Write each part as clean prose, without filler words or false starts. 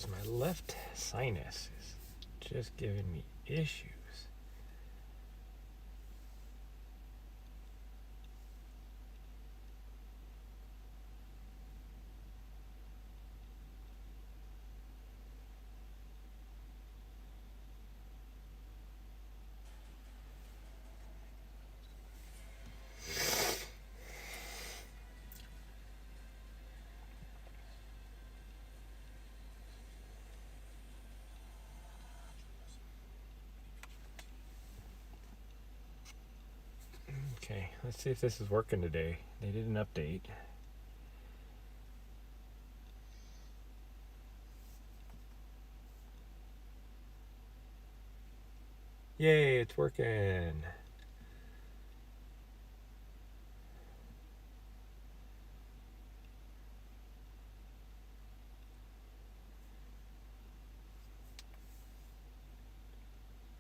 issues. My left sinus is just giving me issues. Okay, let's see if this is working today. They did an update. Yay, it's working.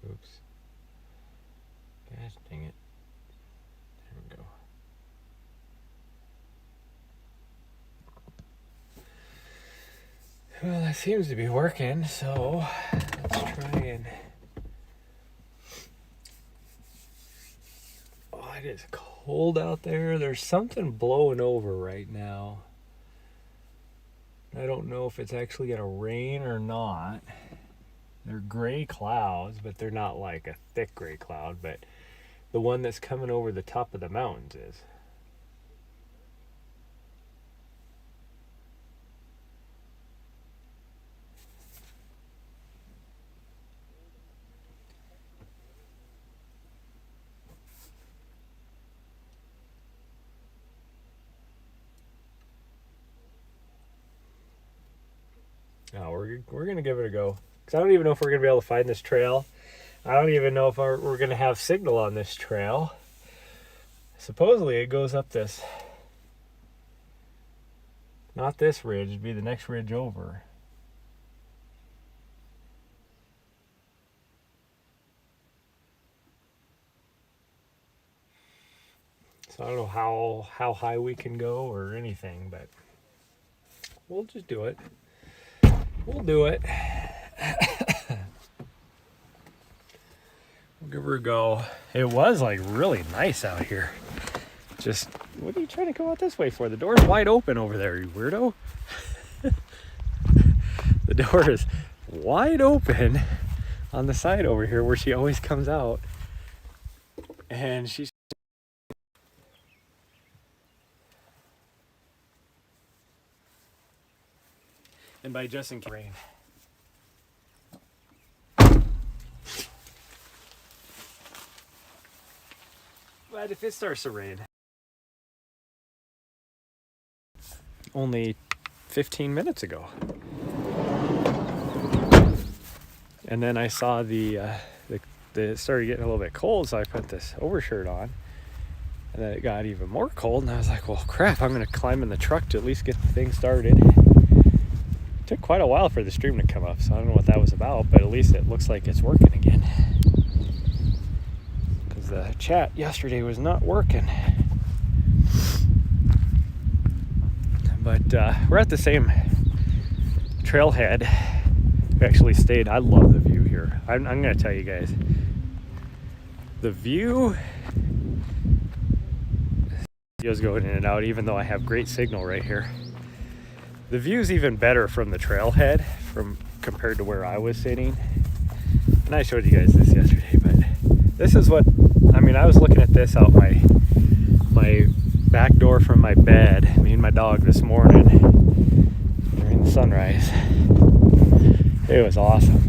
Oops. Gosh dang it. There we go. Well, that seems to be working, so let's try and... Oh, it is cold out there. There's something blowing over right now. I don't know if it's actually going to rain or not. They're gray clouds, but they're not like a thick gray cloud, but the one that's coming over the top of the mountains is. Oh, we're gonna give it a go. Because I don't even know if we're gonna be able to find this trail. I don't even know if we're gonna have signal on this trail. Supposedly it goes up this, not this ridge, it'd be the next ridge over. So I don't know how high we can go or anything, but we'll just do it. We'll do it. We'll give her a go. It was like really nice out here. Just, what are you trying to go out this way for? The door's wide open over there, you weirdo. The door is wide open on the side over here where she always comes out. And she's... And by just in case rain. But if it starts to rain, only 15 minutes ago. And then I saw the it started getting a little bit cold, so I put this overshirt on. And then it got even more cold, and I was like, well, crap, I'm going to climb in the truck to at least get the thing started. It took quite a while for the stream to come up, so I don't know what that was about, but at least it looks like it's working again. Because the chat yesterday was not working. But we're at the same trailhead. We actually stayed. I love the view here. I'm going to tell you guys. The view... Videos going in and out, even though I have great signal right here. The view's even better from the trailhead compared to where I was sitting. And I showed you guys this yesterday, but this is what, I mean, I was looking at this out my back door from my bed, me and my dog this morning during the sunrise. It was awesome.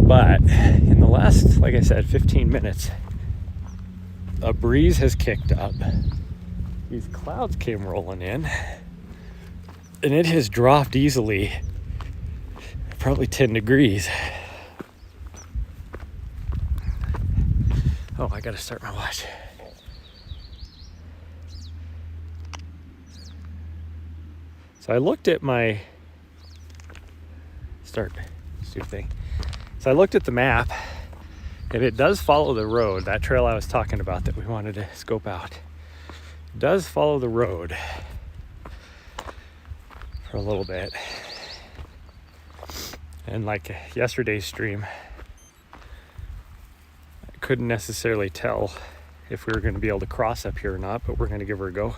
But in the last, like I said, 15 minutes, a breeze has kicked up. These clouds came rolling in, and it has dropped easily, probably 10 degrees. Oh, I gotta start my watch. So I looked at my start thing. So I looked at the map, and it does follow the road. That trail I was talking about that we wanted to scope out, it does follow the road for a little bit. And like yesterday's stream, I couldn't necessarily tell if we were going to be able to cross up here or not, but we're going to give her a go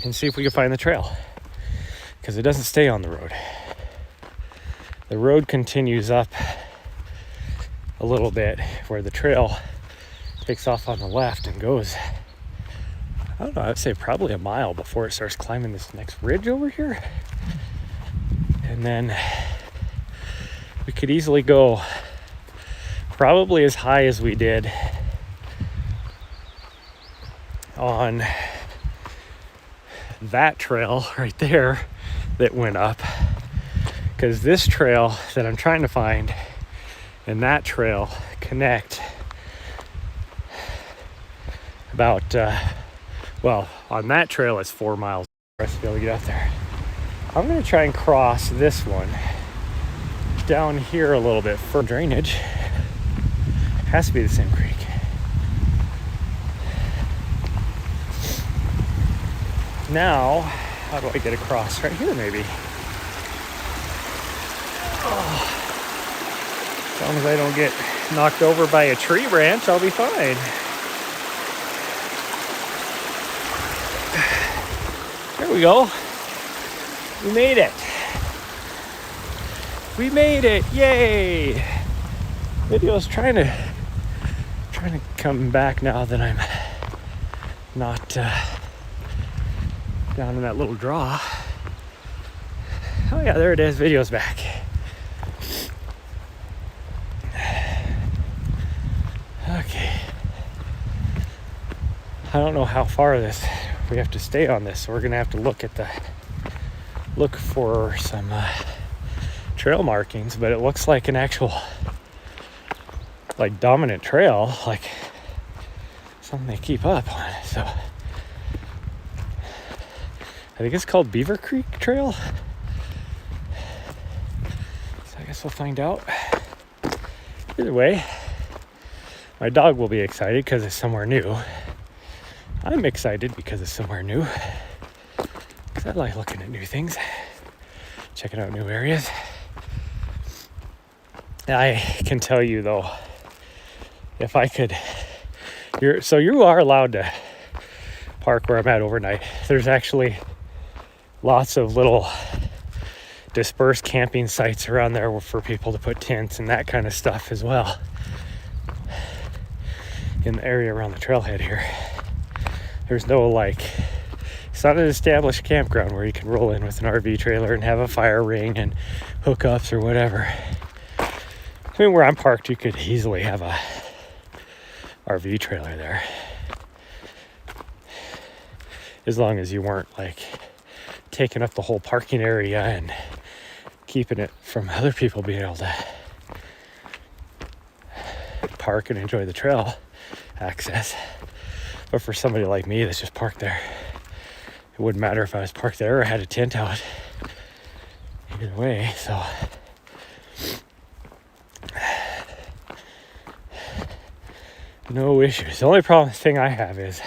and see if we can find the trail, because it doesn't stay on the road. The road continues up a little bit where the trail takes off on the left and goes, I don't know, I'd say probably a mile before it starts climbing this next ridge over here. And then we could easily go probably as high as we did on that trail right there that went up, because this trail that I'm trying to find and that trail connect about well, on that trail it's 4 miles for us to be able to get up there. I'm going to try and cross this one down here a little bit for drainage. Has to be the same creek. Now, how do I get across? Right here, maybe. Oh. As long as I don't get knocked over by a tree branch, I'll be fine. There we go. We made it. We made it. Yay. Video's trying to come back now that I'm not down in that little draw. Oh yeah, there it is. Video's back. Okay. I don't know how far we have to stay on this, so we're gonna have to look for some trail markings, but it looks like an actual like dominant trail, like something they keep up on. So I think it's called Beaver Creek Trail. So I guess we'll find out. Either way, my dog will be excited because it's somewhere new. I'm excited because it's somewhere new, because I like looking at new things, checking out new areas. I can tell you though, if I could, so you are allowed to park where I'm at overnight. There's actually lots of little dispersed camping sites around there for people to put tents and that kind of stuff as well in the area around the trailhead here. There's no it's not an established campground where you can roll in with an RV trailer and have a fire ring and hookups or whatever. I mean, where I'm parked, you could easily have a RV trailer there, as long as you weren't taking up the whole parking area and keeping it from other people being able to park and enjoy the trail access. But for somebody like me that's just parked there, it wouldn't matter if I was parked there or had a tent out. Either way, so no issues. The only thing I have is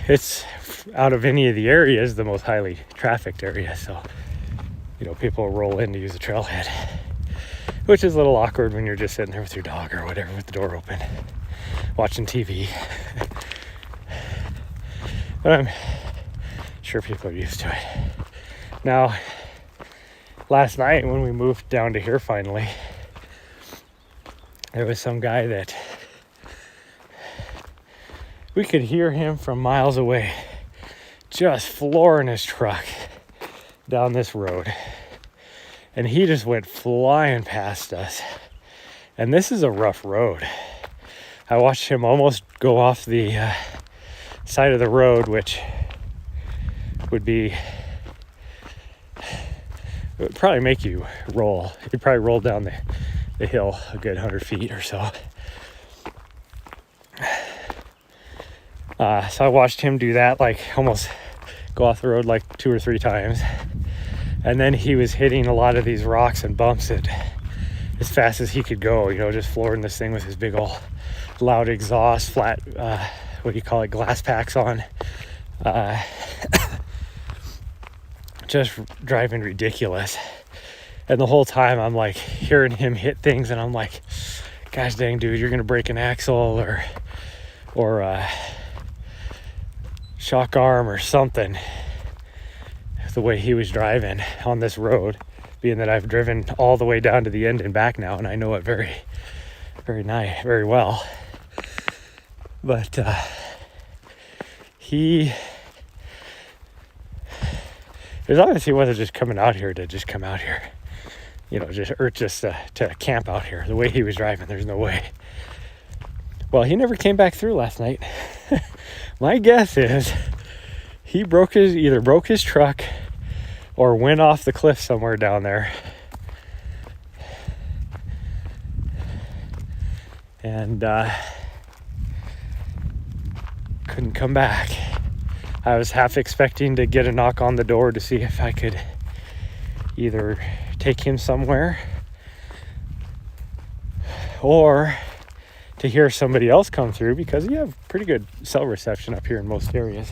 it's out of any of the areas the most highly trafficked area, so people roll in to use the trailhead, which is a little awkward when you're just sitting there with your dog or whatever with the door open watching TV. But I'm sure people are used to it. Now, last night when we moved down to here finally, there was some guy that we could hear him from miles away just flooring his truck down this road, and he just went flying past us. And this is a rough road. I watched him almost go off the side of the road, which would probably make you roll. You'd probably roll down the hill a good 100 feet or so. So I watched him do that, almost go off the road 2 or 3 times. And then he was hitting a lot of these rocks and bumps as fast as he could go, just flooring this thing with his big old loud exhaust, flat, glass packs on. just driving ridiculous. And the whole time I'm like hearing him hit things, and I'm like, gosh dang, dude, you're gonna break an axle or shock arm or something. The way he was driving on this road, being that I've driven all the way down to the end and back now, and I know it very, very nice, very well. But it was obviously wasn't just coming out here to just come out here, just to camp out here. The way he was driving, there's no way. Well, he never came back through last night. My guess is he either broke his truck or went off the cliff somewhere down there. And couldn't come back. I was half expecting to get a knock on the door to see if I could either take him somewhere or to hear somebody else come through, because you have pretty good cell reception up here in most areas.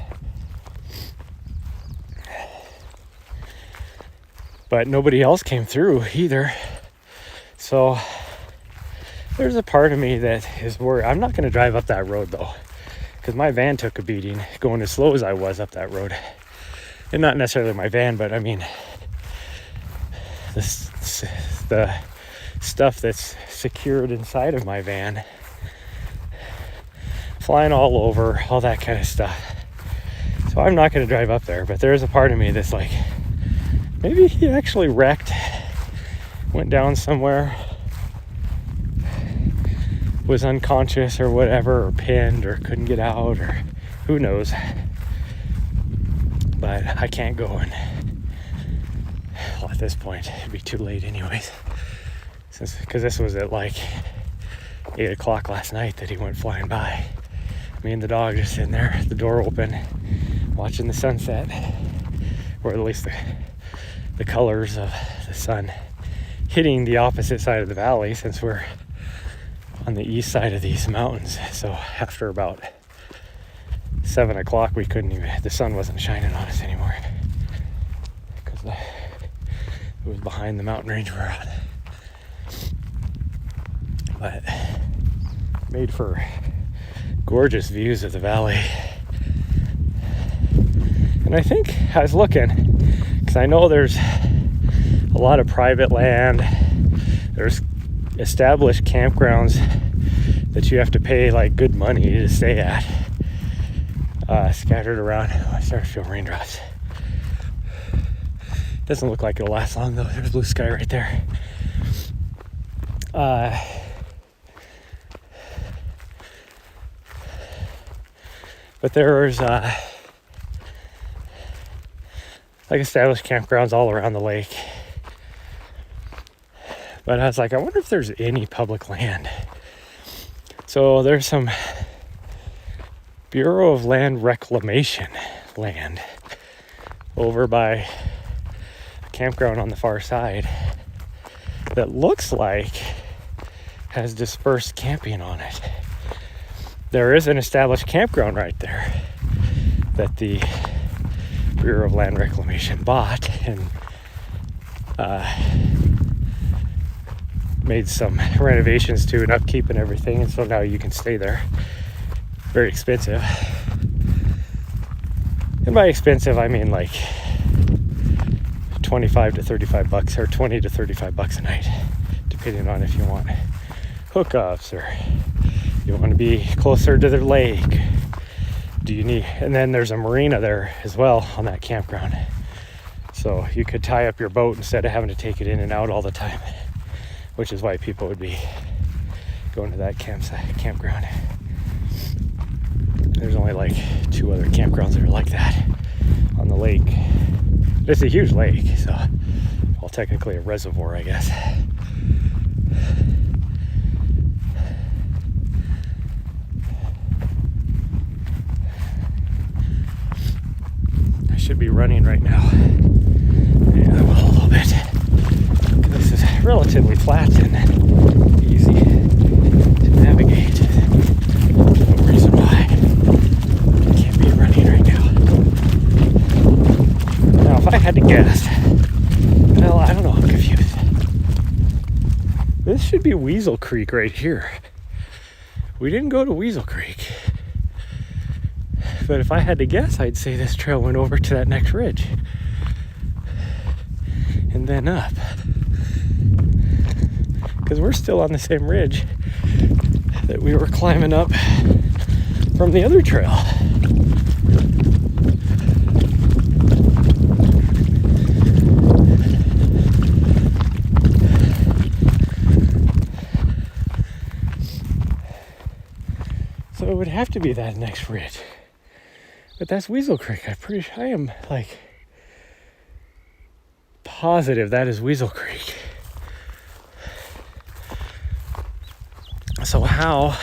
But nobody else came through either. So there's a part of me that is worried. I'm not going to drive up that road though, because my van took a beating going as slow as I was up that road. And not necessarily my van, but I mean the stuff that's secured inside of my van, flying all over, all that kind of stuff. So I'm not going to drive up there, but there's a part of me that's like, maybe he actually wrecked, went down somewhere, was unconscious or whatever, or pinned, or couldn't get out, or who knows. But I can't go, and well, at this point it'd be too late anyways, because this was at like 8 o'clock last night that he went flying by. Me and the dog just sitting there, the door open, watching the sunset, or at least the colors of the sun hitting the opposite side of the valley, since we're on the east side of these mountains. So after about 7 o'clock, the sun wasn't shining on us anymore, because it was behind the mountain range we're on. But made for gorgeous views of the valley. And I think I was looking, because I know there's a lot of private land, there's established campgrounds that you have to pay like good money to stay at, scattered around. Oh, I start to feel raindrops. Doesn't look like it'll last long though. There's blue sky right there. But there's like established campgrounds all around the lake. But I was like, I wonder if there's any public land. So there's some Bureau of Land Reclamation land over by a campground on the far side that looks like has dispersed camping on it. There is an established campground right there that the Bureau of Land Reclamation bought and made some renovations to and upkeep and everything, and so now you can stay there. Very expensive. And by expensive, I mean like $25 to $35 or $20 to $35 a night, depending on if you want hookups or you want to be closer to the lake. And then there's a marina there as well on that campground, so you could tie up your boat instead of having to take it in and out all the time, which is why people would be going to that campground. There's only like 2 other campgrounds that are like that on the lake. It's a huge lake, so, well, technically a reservoir, I guess. I should be running right now. Yeah, I will a little bit. This is relatively flat and easy to navigate. There's no reason why I can't be running right now. could be Weasel Creek right here. We didn't go to Weasel Creek. But if I had to guess, I'd say this trail went over to that next ridge. And then up. Because we're still on the same ridge that we were climbing up from the other trail. So it would have to be that next ridge. But that's Weasel Creek. I am like positive that is Weasel Creek. So how?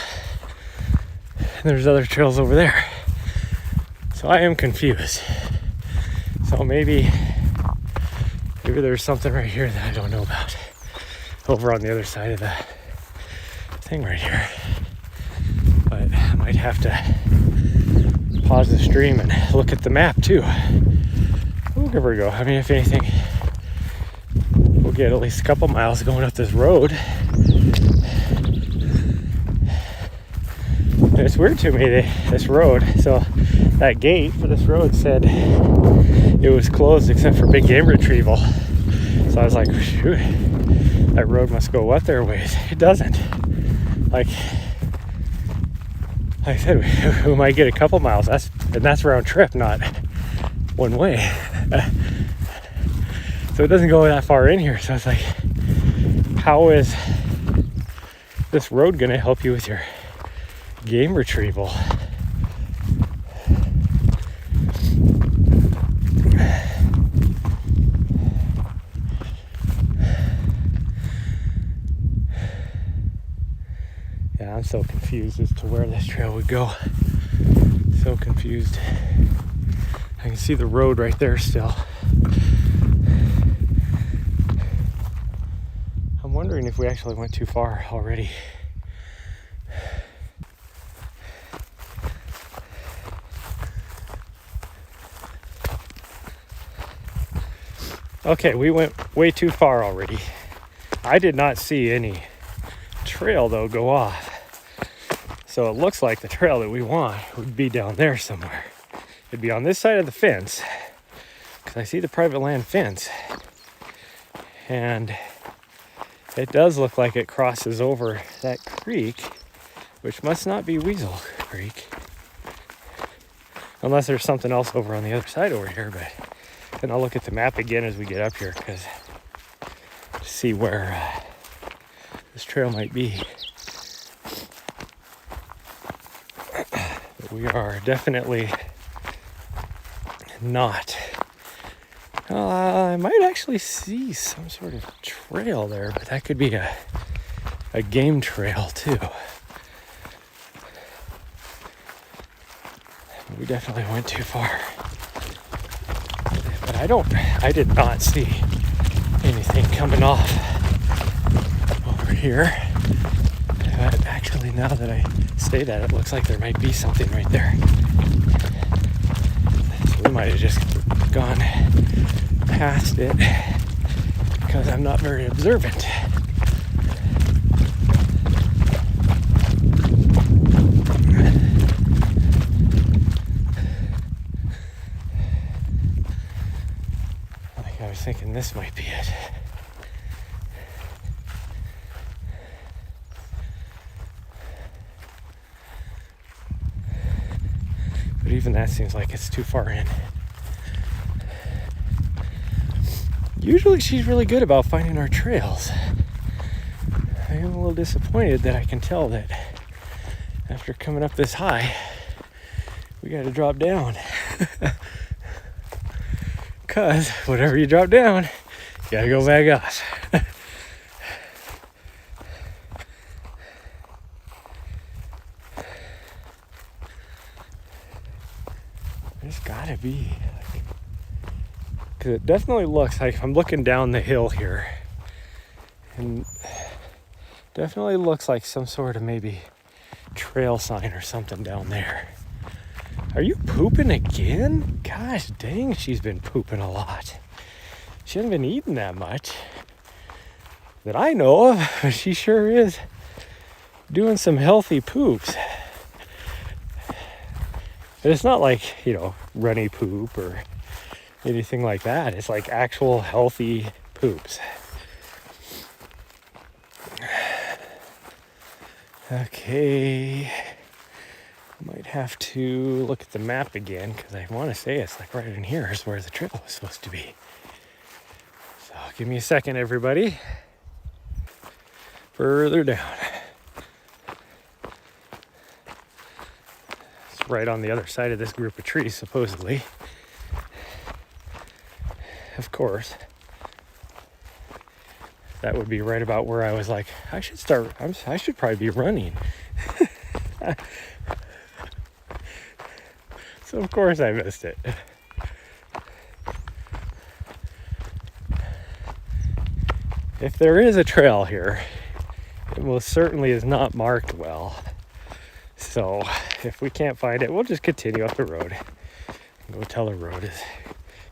There's other trails over there. So I am confused. So maybe there's something right here that I don't know about. Over on the other side of the thing right here. But I might have to pause the stream and look at the map too. We'll give her a go. I mean, if anything, we'll get at least a couple miles going up this road. And it's weird to me, this road. So that gate for this road said it was closed except for big game retrieval. So I was like, shoot, that road must go up there ways. It doesn't. Like I said, we might get a couple miles. That's round trip, not one way. So it doesn't go that far in here. So it's like, how is this road going to help you with your game retrieval? Yeah, I'm so confused as to where this trail would go. So confused. I can see the road right there still. I'm wondering if we actually went too far already. Okay, we went way too far already. I did not see any trail though go off. So it looks like the trail that we want would be down there somewhere. It'd be on this side of the fence, because I see the private land fence. And it does look like it crosses over that creek, which must not be Weasel Creek. Unless there's something else over on the other side over here, but then I'll look at the map again as we get up here, because to see where this trail might be. But we are definitely not. I might actually see some sort of trail there, but that could be a game trail too. We definitely went too far. But I did not see anything coming off over here. But actually, now that I say that, it looks like there might be something right there. So we might have just gone past it because I'm not very observant. I was thinking this might be it. But even that seems like it's too far in. Usually she's really good about finding our trails. I am a little disappointed that I can tell that after coming up this high, we got to drop down. Because whatever you drop down, you got to go back up. There's got to be. Because it definitely looks like, I'm looking down the hill here, and definitely looks like some sort of maybe trail sign or something down there. Are you pooping again? Gosh dang, she's been pooping a lot. She hasn't been eating that much. that I know of, but she sure is doing some healthy poops. And it's not like, runny poop or anything like that. It's like actual healthy poops. Okay. Might have to look at the map again because I want to say it's like right in here is where the trail was supposed to be. So give me a second, everybody. Further down. It's right on the other side of this group of trees, supposedly. Of course. That would be right about where I was like, I should probably be running. So of course I missed it. If there is a trail here, it most certainly is not marked well. So if we can't find it, we'll just continue up the road. Go tell the road is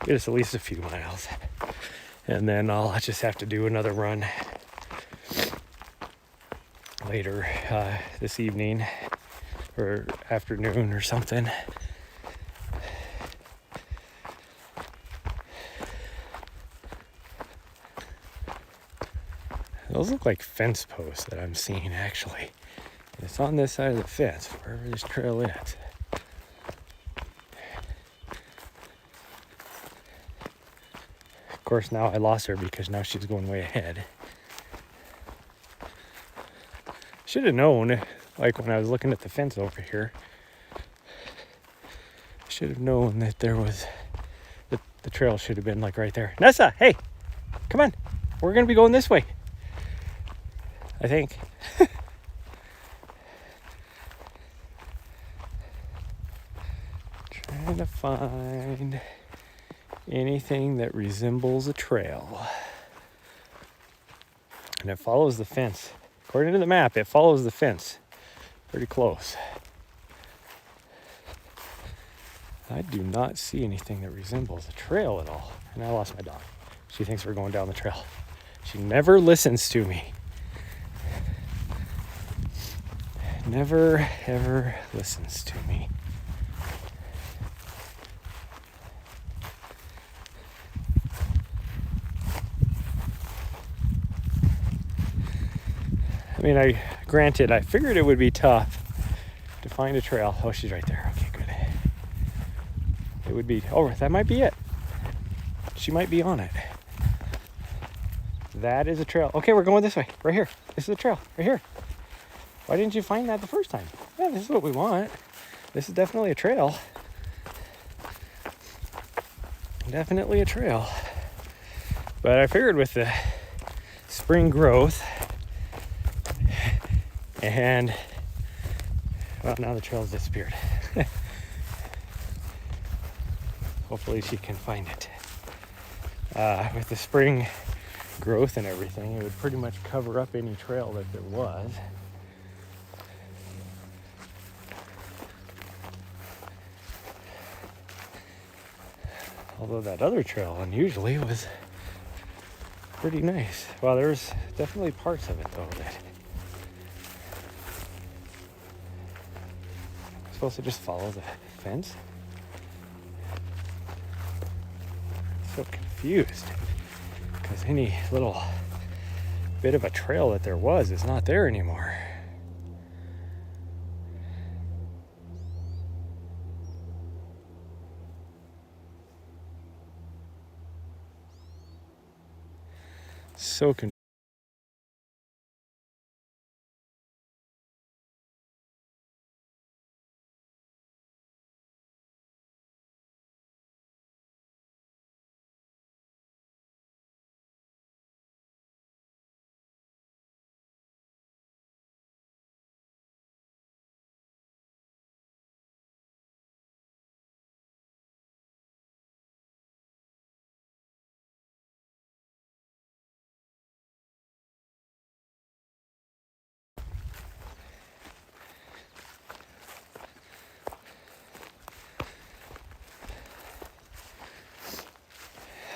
get us at least a few miles. And then I'll just have to do another run later this evening or afternoon or something. Those look like fence posts that I'm seeing, actually. It's on this side of the fence, wherever this trail is. Of course, now I lost her because now she's going way ahead. Should have known, like when I was looking at the fence over here, I should have known that there was, the trail should have been like right there. Nessa, hey, come on. We're going to be going this way, I think. Trying to find anything that resembles a trail. And it follows the fence. According to the map, it follows the fence pretty close. I do not see anything that resembles a trail at all. And I lost my dog. She thinks we're going down the trail. She never listens to me. Never, ever listens to me. I mean, granted, I figured it would be tough to find a trail. Oh, she's right there. Okay, good. It would be, that might be it. She might be on it. That is a trail. Okay, we're going this way, right here. This is a trail, right here. Why didn't you find that the first time? Yeah, this is what we want. This is definitely a trail. Definitely a trail. But I figured with the spring growth, and well, now the trail's disappeared. Hopefully she can find it. With the spring growth and everything, it would pretty much cover up any trail that there was. Although that other trail unusually was pretty nice. Well, there's definitely parts of it though that supposed to just follow the fence. So confused because any little bit of a trail that there was is not there anymore. So confused.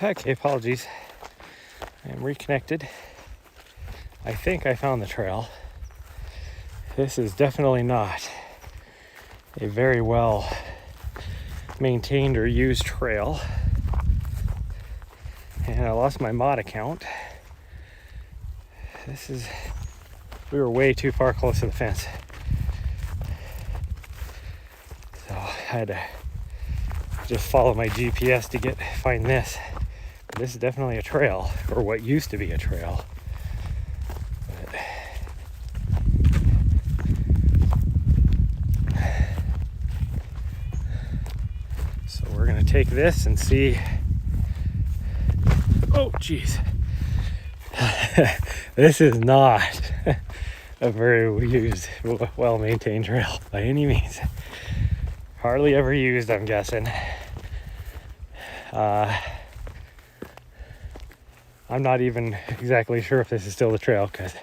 Okay, apologies. I am reconnected. I think I found the trail. This is definitely not a very well maintained or used trail. And I lost my mod account. We were way too far close to the fence. So I had to just follow my GPS to find this. But this is definitely a trail, or what used to be a trail. So we're gonna take this and see. Oh, geez. This is not a very used, well-maintained trail by any means. Hardly ever used, I'm guessing. I'm not even exactly sure if this is still the trail, because it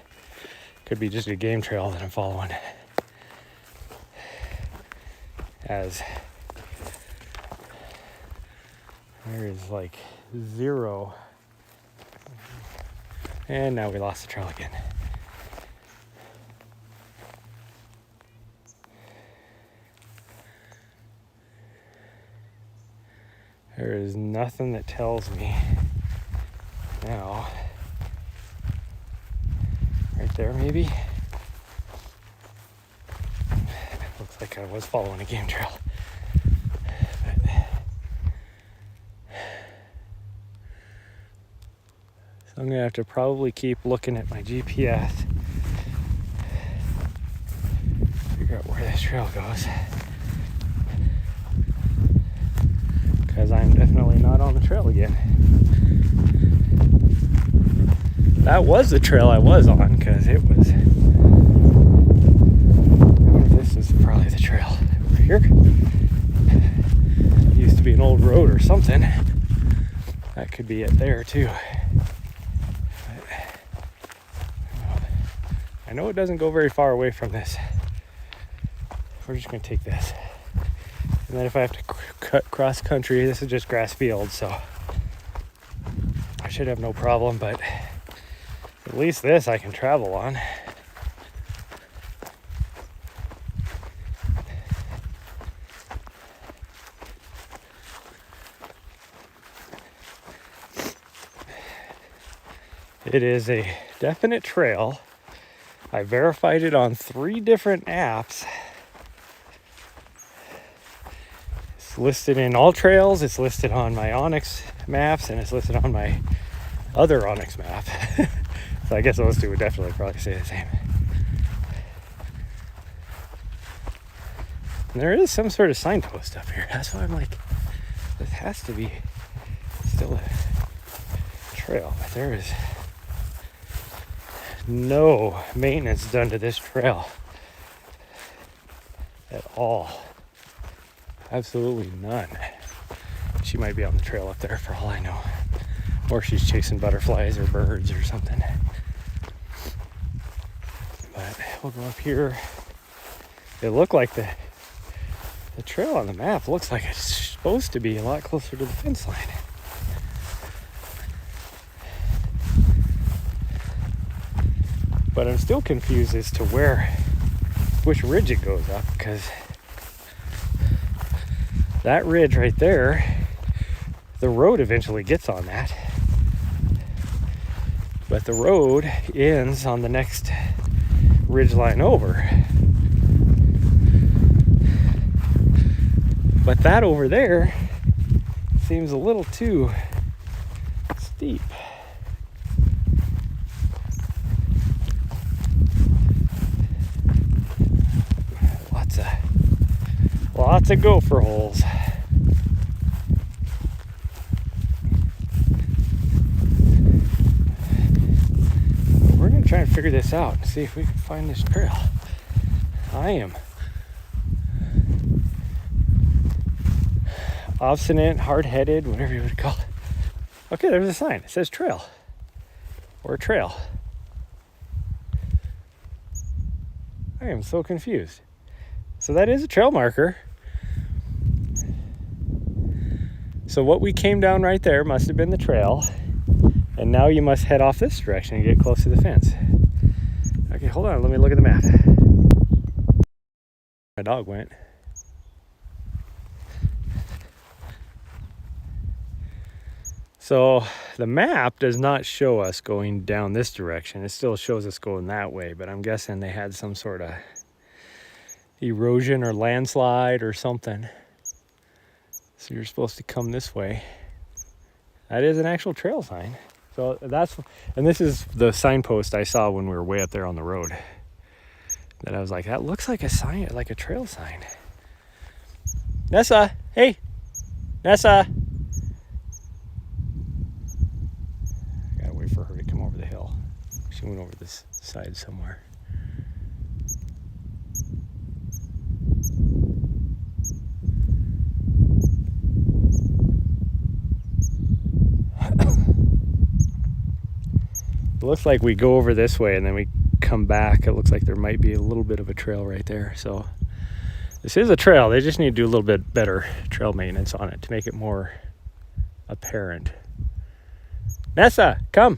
could be just a game trail that I'm following. As there is like zero. And now we lost the trail again. There is nothing that tells me now. Right there, maybe. Looks like I was following a game trail. So I'm gonna have to probably keep looking at my GPS. Figure out where this trail goes. Because I'm definitely not on the trail again. That was the trail I was on, because it was. This is probably the trail over here. It used to be an old road or something. That could be it there too. I know it doesn't go very far away from this. We're just going to take this. And then if I have to cut cross country, this is just grass field, so I should have no problem, but at least this I can travel on. It is a definite trail. I verified it on 3 different apps. It's listed in AllTrails, it's listed on my onX maps, and it's listed on my other onX map. So I guess those two would definitely probably say the same. And there is some sort of signpost up here. That's why I'm like, this has to be still a trail, but there is no maintenance done to this trail at all. Absolutely none. She might be on the trail up there for all I know. Or she's chasing butterflies or birds or something. But we'll go up here. It looked like the trail on the map looks like it's supposed to be a lot closer to the fence line. But I'm still confused as to which ridge it goes up, because that ridge right there, the road eventually gets on that. But the road ends on the next ridge line over. But that over there seems a little too steep. Lots of gopher holes. We're gonna try and figure this out and see if we can find this trail. I am obstinate, hard-headed, whatever you would call it. Okay, there's a sign. It says trail. Or trail. I am so confused. So that is a trail marker. So what we came down right there must have been the trail. And now you must head off this direction and get close to the fence. Okay, hold on. Let me look at the map. My dog went. So the map does not show us going down this direction. It still shows us going that way, but I'm guessing they had some sort of erosion or landslide or something. So you're supposed to come this way. That is an actual trail sign. So and this is the signpost I saw when we were way up there on the road. That I was like, that looks like a sign, like a trail sign. Nessa, hey, Nessa. I gotta wait for her to come over the hill. She went over this side somewhere. It looks like we go over this way and then we come back. It looks like there might be a little bit of a trail right there. So this is a trail. They just need to do a little bit better trail maintenance on it to make it more apparent. Nessa, come.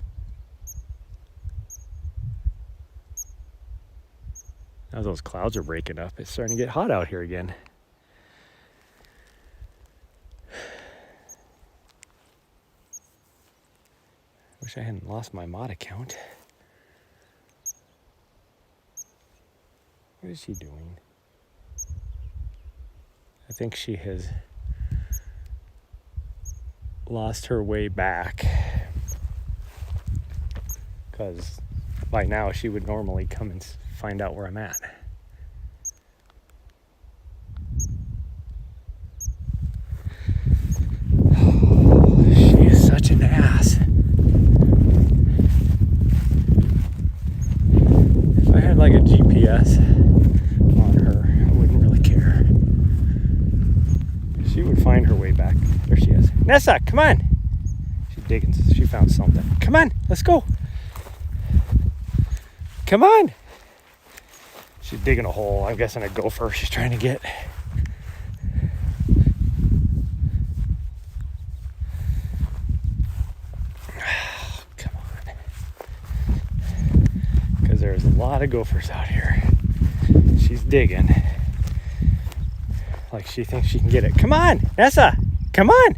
Now those clouds are breaking up. It's starting to get hot out here again. Wish I hadn't lost my mod account. What is she doing? I think she has lost her way back. Because by now she would normally come and find out where I'm at. Oh, she is such an ass. If I had like a GPS on her, I wouldn't really care. She would find her way back. There she is. Nessa, come on. She's digging. She found something. Come on, let's go. Come on. She's digging a hole. I'm guessing a gopher she's trying to get. Come on. Because there's a lot of gophers out here. She's digging. Like she thinks she can get it. Come on, Nessa. Come on.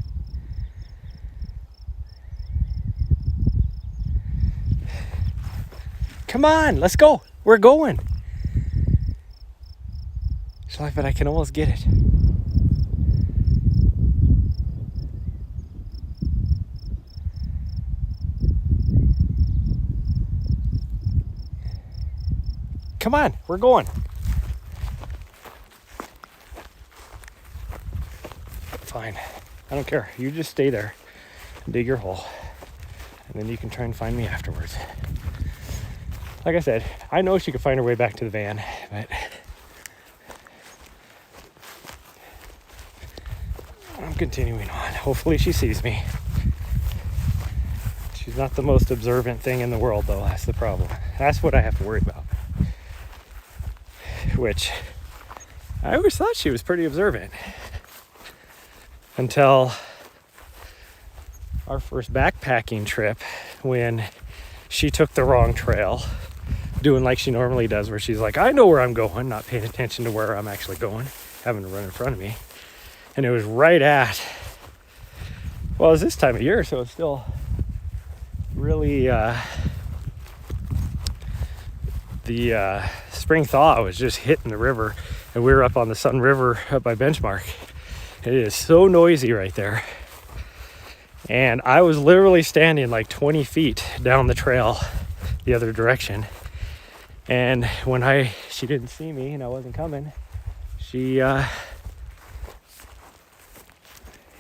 Come on, let's go. We're going. She's like, but I can almost get it. Come on, we're going. Fine. I don't care. You just stay there and dig your hole. And then you can try and find me afterwards. Like I said, I know she could find her way back to the van, but I'm continuing on. Hopefully she sees me. She's not the most observant thing in the world, though. That's the problem. That's what I have to worry about. Which I always thought she was pretty observant. Until our first backpacking trip, when she took the wrong trail, doing like she normally does, where she's like, I know where I'm going, not paying attention to where I'm actually going, having to run in front of me. And it was right at, well, it was this time of year, so it's still really, the spring thaw was just hitting the river, and we were up on the Sun River up by Benchmark. It is so noisy right there. And I was literally standing like 20 feet down the trail the other direction. And when she didn't see me and I wasn't coming, she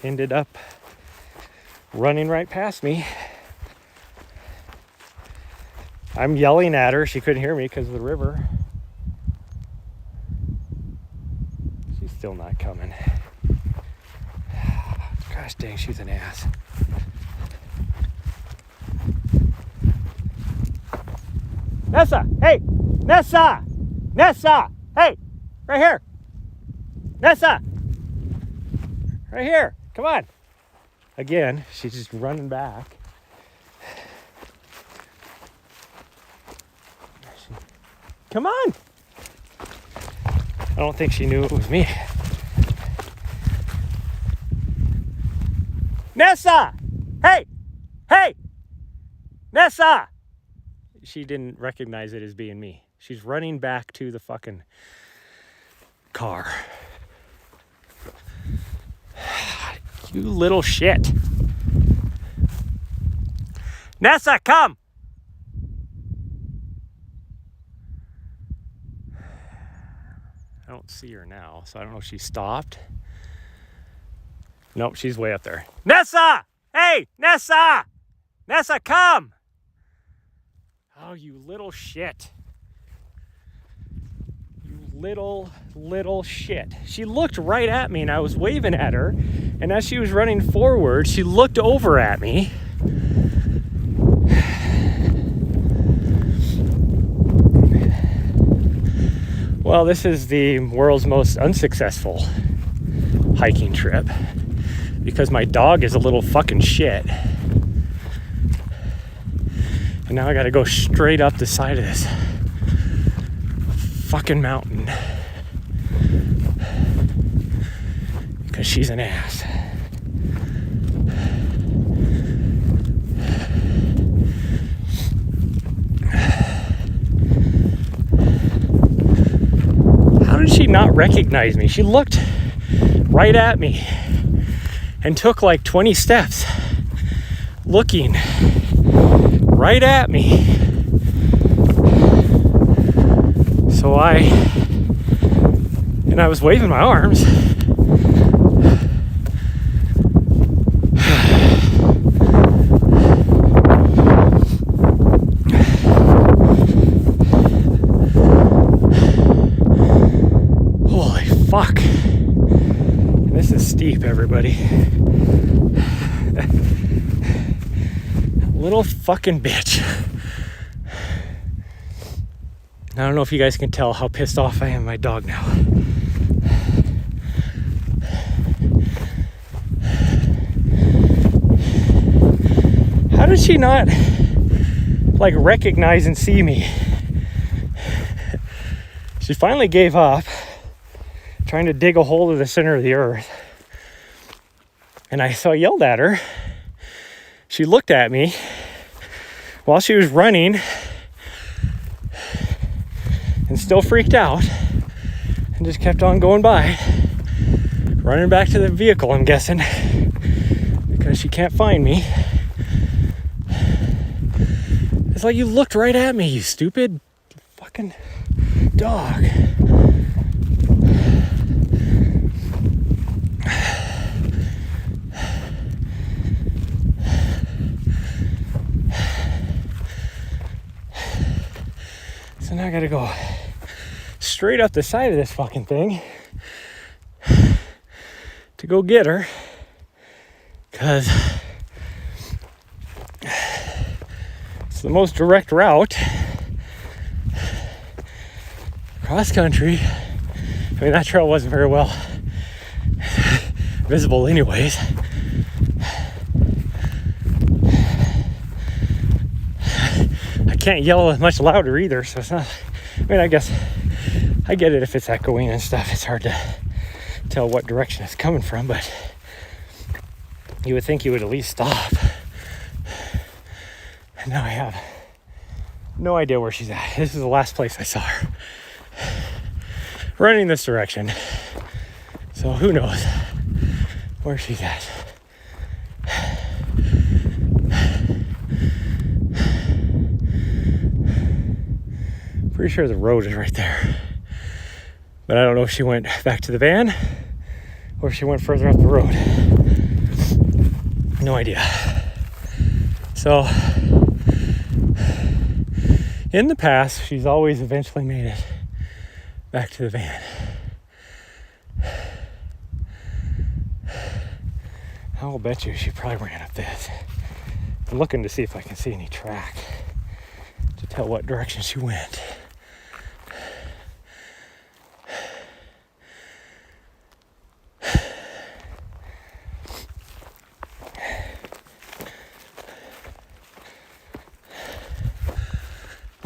ended up running right past me. I'm yelling at her. She couldn't hear me because of the river. She's still not coming. Gosh dang, she's an ass. Nessa, hey, Nessa, Nessa, hey, right here. Nessa, right here, come on. Again, she's just running back. Come on. I don't think she knew it was me. Nessa! Hey! Hey! Nessa! She didn't recognize it as being me. She's running back to the fucking car. You little shit. Nessa, come! I don't see her now, so I don't know if she stopped. Nope, she's way up there. Nessa! Hey, Nessa! Nessa, come! Oh, you little shit. You little shit. She looked right at me and I was waving at her. And as she was running forward, she looked over at me. Well, this is the world's most unsuccessful hiking trip because my dog is a little fucking shit. And now I gotta go straight up the side of this fucking mountain because she's an ass. How did she not recognize me? She looked right at me and took like 20 steps looking right at me. So I was waving my arms. Holy fuck. This is steep, everybody. Little fucking bitch. I don't know if you guys can tell how pissed off I am at my dog now. How did she not like recognize and see me? She finally gave up trying to dig a hole in the center of the earth. And I yelled at her. She looked at me while she was running and still freaked out and just kept on going by, running back to the vehicle, I'm guessing, because she can't find me. It's like, you looked right at me, you stupid fucking dog. So now I gotta go straight up the side of this fucking thing to go get her, because it's the most direct route cross country. I mean, that trail wasn't very well visible anyways. I can't yell much louder either, so it's not, I mean, I guess I get it if it's echoing and stuff. It's hard to tell what direction it's coming from, but you would think you would at least stop. And now I have no idea where she's at. This is the last place I saw her. Running this direction. So who knows where she's at. Pretty sure the road is right there. But I don't know if she went back to the van or if she went further up the road. No idea. So, in the past, she's always eventually made it back to the van. I will bet you she probably ran up this. I'm looking to see if I can see any track to tell what direction she went.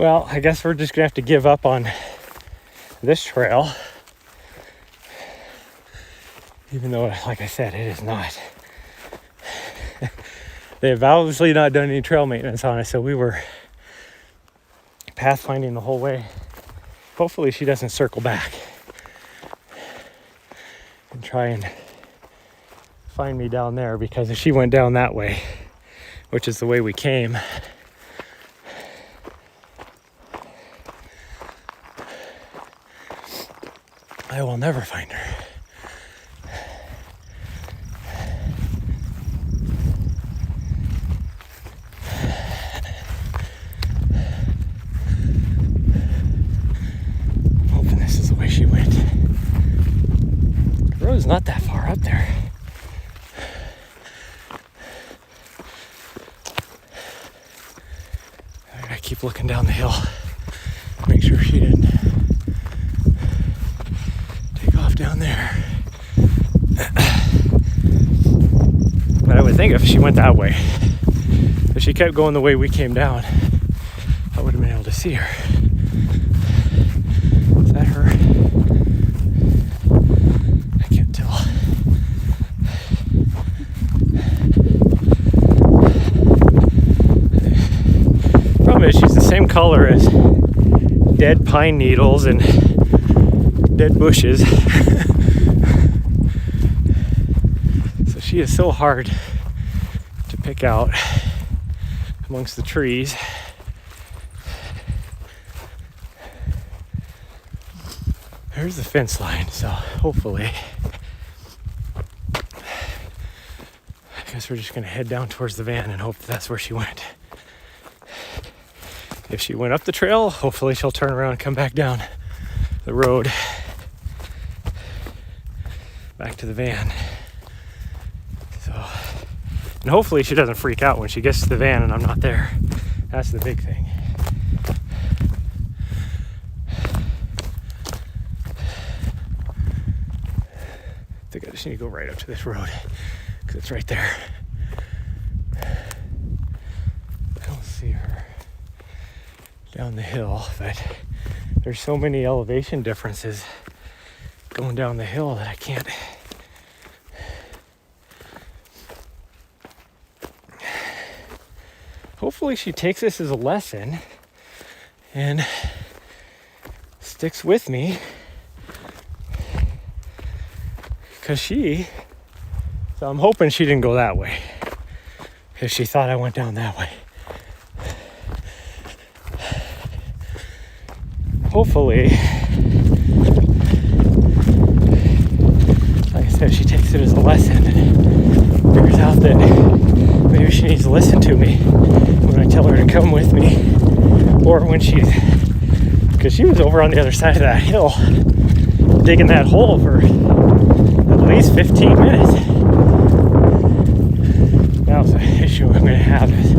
Well, I guess we're just gonna have to give up on this trail. Even though, like I said, it is not. They have obviously not done any trail maintenance on it, so we were pathfinding the whole way. Hopefully she doesn't circle back and try and find me down there, because if she went down that way, which is the way we came, I will never find her. I'm hoping this is the way she went. The road's not that far up there. I gotta keep looking down the hill. Make sure she didn't take off down there. But I would think if she went that way, if she kept going the way we came down, I would have been able to see her. Is that her? I can't tell. Problem is, she's the same color as dead pine needles and dead bushes. So she is so hard to pick out amongst the trees. There's the fence line, so hopefully, I guess we're just gonna head down towards the van and hope that's where she went. If she went up the trail, hopefully she'll turn around and come back down the road back to the van. So, and hopefully she doesn't freak out when she gets to the van and I'm not there. That's the big thing. I think I just need to go right up to this road because it's right there. I don't see her down the hill, but there's so many elevation differences going down the hill that I can't. Hopefully she takes this as a lesson and sticks with me, because so I'm hoping she didn't go that way, because she thought I went down that way. Hopefully, like I said, she takes it as a lesson and figures out that maybe she needs to listen to me when I tell her to come with me, or when because she was over on the other side of that hill digging that hole for at least 15 minutes. Now the issue I'm going to have is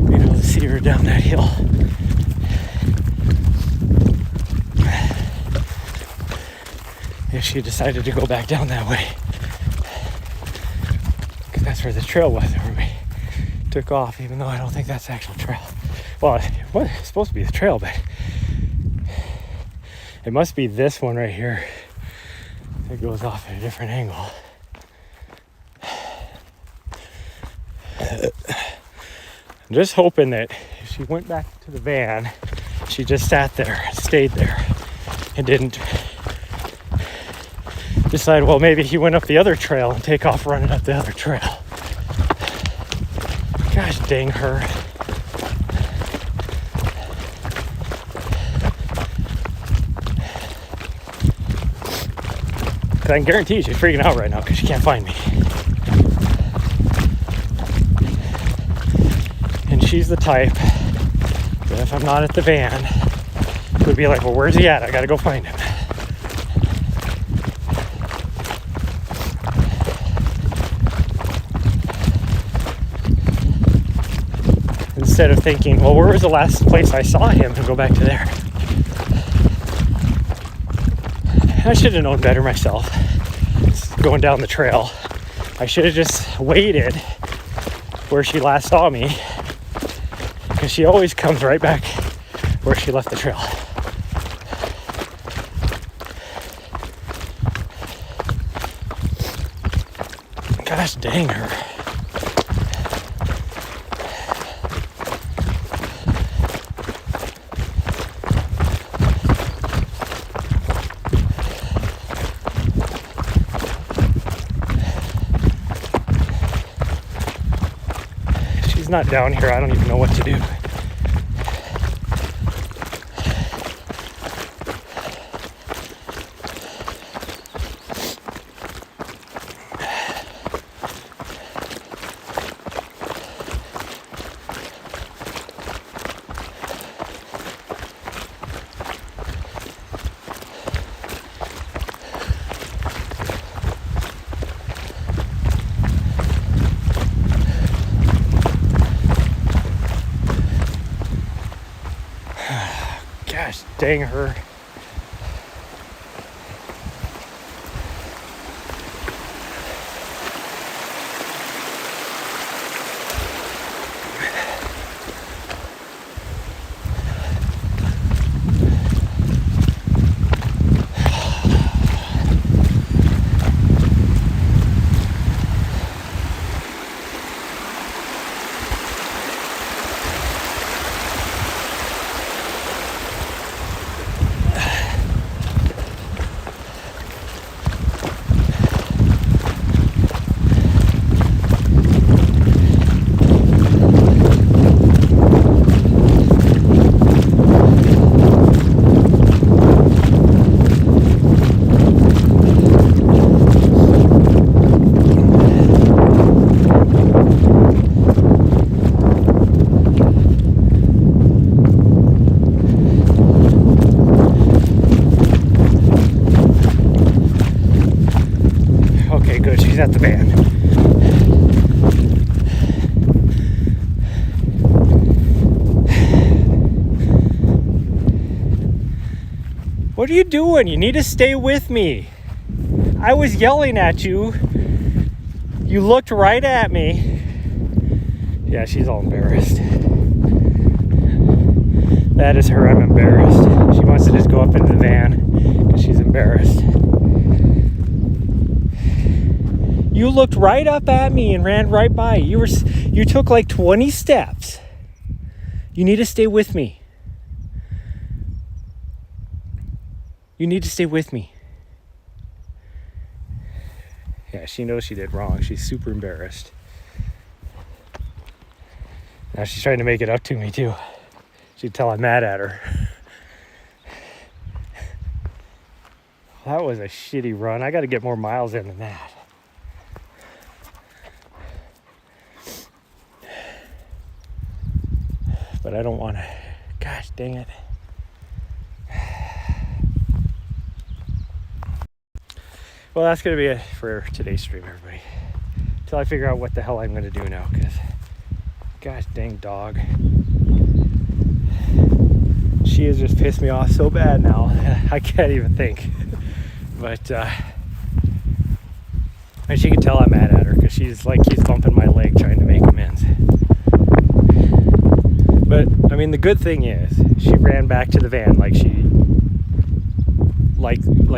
being able to see her down that hill. If she decided to go back down that way, because that's where the trail was, where we took off, even though I don't think that's the actual trail. Well, it's supposed to be the trail, but it must be this one right here that goes off at a different angle. I'm just hoping that if she went back to the van, she just sat there, stayed there, and didn't decide, well, maybe he went up the other trail and take off running up the other trail. Gosh dang her. I can guarantee you she's freaking out right now because she can't find me. And she's the type that if I'm not at the van, would be like, well, where's he at? I gotta go find him. Instead of thinking, well, where was the last place I saw him, and go back to there. I should have known better myself. Going down the trail, I should have just waited where she last saw me, because she always comes right back where she left the trail. Gosh dang her. If she's not down here, I don't even know what to do. Gosh dang her. Good, she's at the van. What are you doing? You need to stay with me. I was yelling at you. You looked right at me. Yeah, she's all embarrassed. That is her. I'm embarrassed. She wants to just go up into the van because she's embarrassed. You looked right up at me and ran right by. You took like 20 steps. You need to stay with me. You need to stay with me. Yeah, she knows she did wrong. She's super embarrassed. Now she's trying to make it up to me too. She'd tell I'm mad at her. That was a shitty run. I got to get more miles in than that. But I don't want to. Gosh dang it. Well, that's going to be it for today's stream, everybody. Until I figure out what the hell I'm going to do now, because gosh dang dog. She has just pissed me off so bad now. I can't even think. But, and she can tell I'm mad at her because she's bumping my leg trying to make amends. But I mean, the good thing is she ran back to the van like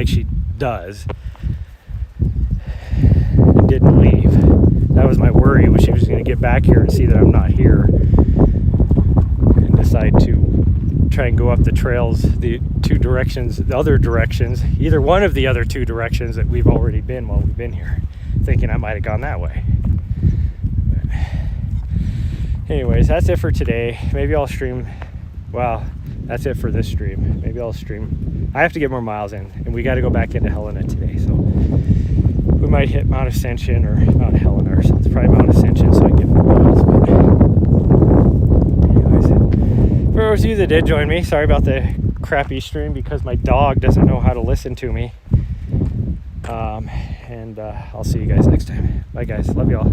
she does. Didn't leave. That was my worry, was she was going to get back here and see that I'm not here and decide to try and go up the trails, the other directions, either one of the other two directions that we've already been while we've been here, thinking I might have gone that way. Anyways, that's it for today. Maybe I'll stream. Well, that's it for this stream. Maybe I'll stream. I have to get more miles in, and we got to go back into Helena today. So we might hit Mount Ascension or Mount Helena or something. It's probably Mount Ascension, so I can get more miles. But anyways, for those of you that did join me, sorry about the crappy stream because my dog doesn't know how to listen to me. And I'll see you guys next time. Bye, guys. Love y'all.